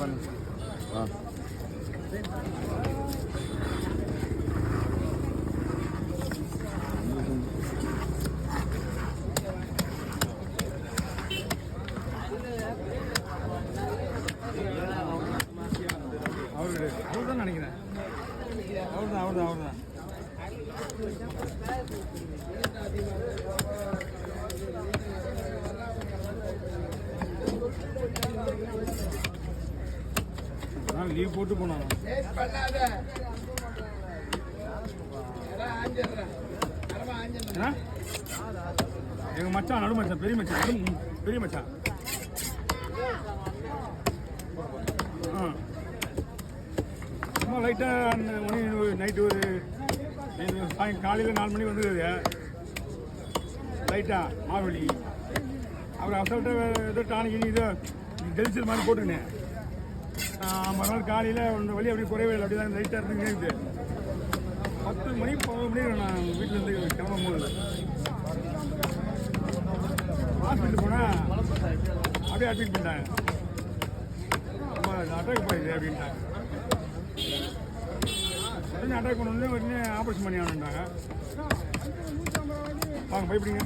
அவர் தான் நினைக்கிறேன். அவர் தான் லீவ் போட்டு போனாங்க. எங்க மச்சான் நடு மச்சான் பெரிய மச்சான் சும்மா லைட்டாக மணி நைட்டு ஒரு காலையில் 4 மணிக்கு வந்துடுது லைட்டாக மாவெளி. அப்புறம் அசல்ட்டாக ஏதோ டானிக்கு இதோ ஜெலிச்சல் மாதிரி போட்டுக்கினேன். மறுநாள் காலையில் ஒன்று வழி அப்படி குறைவே இல்லை, அப்படி தான் லைட்டாக இருந்துங்க. 10 மணி 11 மணி நான் வீட்டிலேருந்து கிளம்பும் போது ஹாஸ்பிட்டல் போனால் அப்படியே அட்மிட் பண்ணிட்டாங்க. அட்டாக் போயிடுது அப்படின்ட்டாங்க. உடனே அட்டாக் பண்ண உடனே ஆப்ரேஷன் பண்ணி ஆனுட்டாங்க. வாங்க பயப்படுங்க.